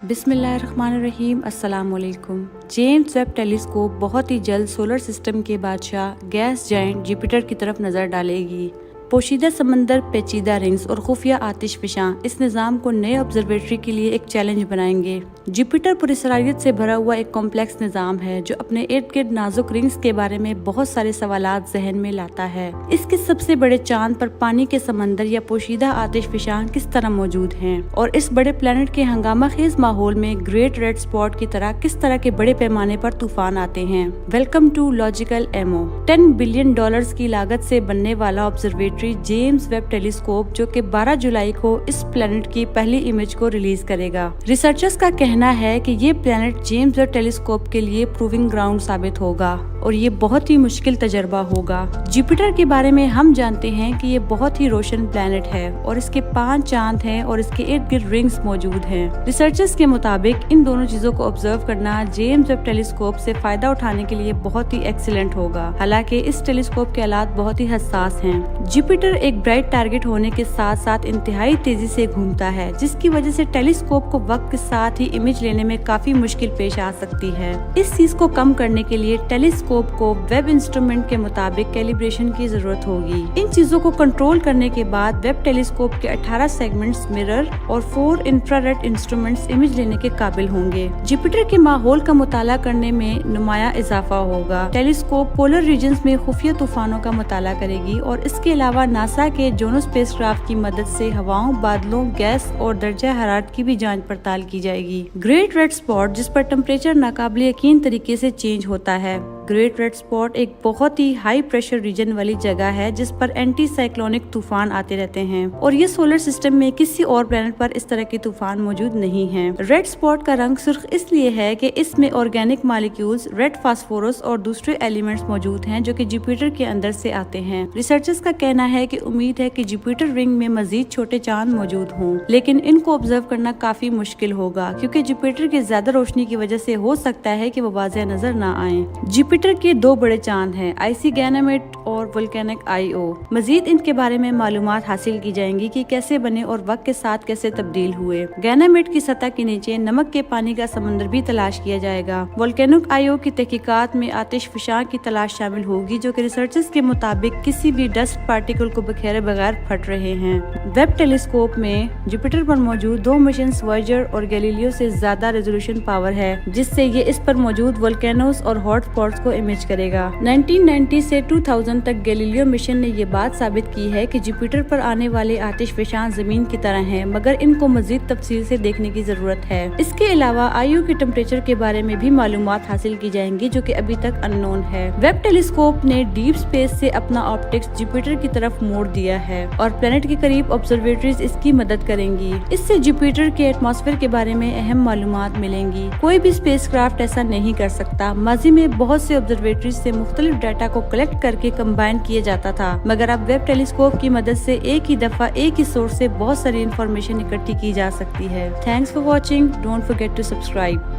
बिस्मिल्लाहिर्रहमानिर्रहीम अस्सलाम वालेकुम। जेम्स वेब टेलीस्कोप बहुत ही जल्द सोलर सिस्टम के बादशाह गैस जायंट जुपिटर की तरफ नज़र डालेगी। पोशीदा समंदर, पेचीदा रिंग्स और खुफिया आतिशफशां इस निज़ाम को नए ऑब्जर्वेटरी के लिए एक चैलेंज बनाएंगे। जुपिटर पुरसरारियत से भरा हुआ एक कॉम्प्लेक्स निज़ाम है जो अपने इर्द गिर्द नाजुक रिंग्स के बारे में बहुत सारे सवालात जहन में लाता है। इसके सबसे बड़े चांद पर पानी के समंदर या पोशीदा आतिशफशां किस तरह मौजूद हैं और इस बड़े प्लेनेट के हंगामा खेज माहौल में ग्रेट रेड स्पॉट की तरह किस तरह के बड़े पैमाने पर तूफान आते हैं। Welcome to logical MO. $10 billion की लागत से बनने वाला ऑब्जर्वेटरी जेम्स वेब टेलीस्कोप जो कि 12 जुलाई को इस प्लेनेट की पहली इमेज को रिलीज करेगा। रिसर्चर्स का कहना है कि ये प्लेनेट जेम्स वेब टेलीस्कोप के लिए प्रूविंग ग्राउंड साबित होगा और ये बहुत ही मुश्किल तजर्बा होगा। जुपिटर के बारे में हम जानते हैं कि ये बहुत ही रोशन प्लेनेट है और इसके 5 चांद हैं और इसके इर्द गिर्द रिंग्स मौजूद हैं। रिसर्चर्स के मुताबिक इन दोनों चीजों को ऑब्जर्व करना जेम्स वेब टेलीस्कोप से फायदा उठाने के लिए बहुत ही एक्सीलेंट होगा। हालांकि इस टेलीस्कोप के हालात बहुत ही हसास हैं। जुपिटर एक ब्राइट टारगेट होने के साथ साथ इंतहाई तेजी से घूमता है, जिसकी वजह से टेलीस्कोप को वक्त के साथ ही इमेज लेने में काफी मुश्किल पेश आ सकती है। इस चीज को कम करने के लिए टेलीस्कोप को वेब इंस्ट्रूमेंट के मुताबिक कैलिब्रेशन की जरूरत होगी। इन चीजों को कंट्रोल करने के बाद वेब टेलीस्कोप के 18 सेगमेंट्स मिरर और 4 इंफ्रारेड इंस्ट्रूमेंट्स इमेज लेने के काबिल होंगे। जुपिटर के माहौल का मुताला करने में नुमाया इजाफा होगा। टेलीस्कोप पोलर रीजन्स में खुफिया तूफानों का मुताला करेगी और इसके अलावा नासा के जोनो स्पेसक्राफ्ट की मदद से हवाओं, बादलों, गैस और दर्जा हरारत की भी जांच पड़ताल की जाएगी। ग्रेट रेड स्पॉट जिस पर टेम्परेचर नाकाबिले यकीन तरीके से चेंज होता है। ग्रेट रेड स्पॉट एक बहुत ही हाई प्रेशर रीजन वाली जगह है जिस पर एंटी साइक्लोनिक तूफान आते रहते हैं और ये सोलर सिस्टम में किसी और प्लेनेट पर इस तरह के तूफान मौजूद नहीं हैं। रेड स्पॉट का रंग सुर्ख इसलिए है कि इसमें ऑर्गेनिक मॉलिक्यूल्स, रेड फास्फोरस और दूसरे एलिमेंट्स मौजूद हैं जो कि जुपिटर के अंदर से आते हैं। रिसर्चर्स का कहना है कि उम्मीद है कि जुपिटर रिंग में मजीद छोटे चांद मौजूद हों, लेकिन इनको ऑब्जर्व करना काफी मुश्किल होगा क्योंकि जुपिटर की ज्यादा रोशनी की वजह से हो सकता है कि वो वाज़ेह नजर न आए। जुपिटर के 2 बड़े चांद हैं, आइसी गैनामेड और वोल्केनिक आईओ। मजीद इनके बारे में मालूमात हासिल की जाएंगी कि कैसे बने और वक्त के साथ कैसे तब्दील हुए। गैनामेड की सतह के नीचे नमक के पानी का समंदर भी तलाश किया जाएगा। वोल्केनिक आईओ की तहकीकात में आतिशफशां की तलाश शामिल होगी जो कि रिसर्चर्स के मुताबिक किसी भी डस्ट पार्टिकल को बिखेरे बगैर फट रहे हैं। वेब टेलीस्कोप में जुपिटर पर मौजूद 2 मिशन वॉयेजर और गैलीलियो से ज्यादा रेजोल्यूशन पावर है, जिससे ये इस पर मौजूद वोल्केनोस और हॉट स्पॉट्स को इमेज करेगा। 1990 से 2000 तक गैलीलियो मिशन ने ये बात साबित की है कि जुपिटर पर आने वाले आतिशफशां जमीन की तरह हैं, मगर इनको मजीद तफसील से देखने की जरूरत है। इसके अलावा आईओ के टेम्परेचर के बारे में भी मालूमात हासिल की जाएंगी जो कि अभी तक अननोन है। वेब टेलीस्कोप ने डीप स्पेस से अपना ऑप्टिक्स जुपिटर की तरफ मोड़ दिया है और प्लेनेट के करीब ऑब्जर्वेटरीज इसकी मदद करेंगी। इससे जुपिटर के एटमॉस्फेयर के बारे में अहम मालूमात मिलेंगी। कोई भी स्पेसक्राफ्ट ऐसा नहीं कर सकता। माजी में बहुत से ऑब्जर्वेटरीज से मुख्तलिफ डाटा को कलेक्ट करके कंबाइन किया जाता था, मगर अब वेब टेलीस्कोप की मदद से एक ही दफा एक ही सोर्स से बहुत सारी इंफॉर्मेशन इकट्ठी की जा सकती है। Thanks for watching. Don't forget to subscribe.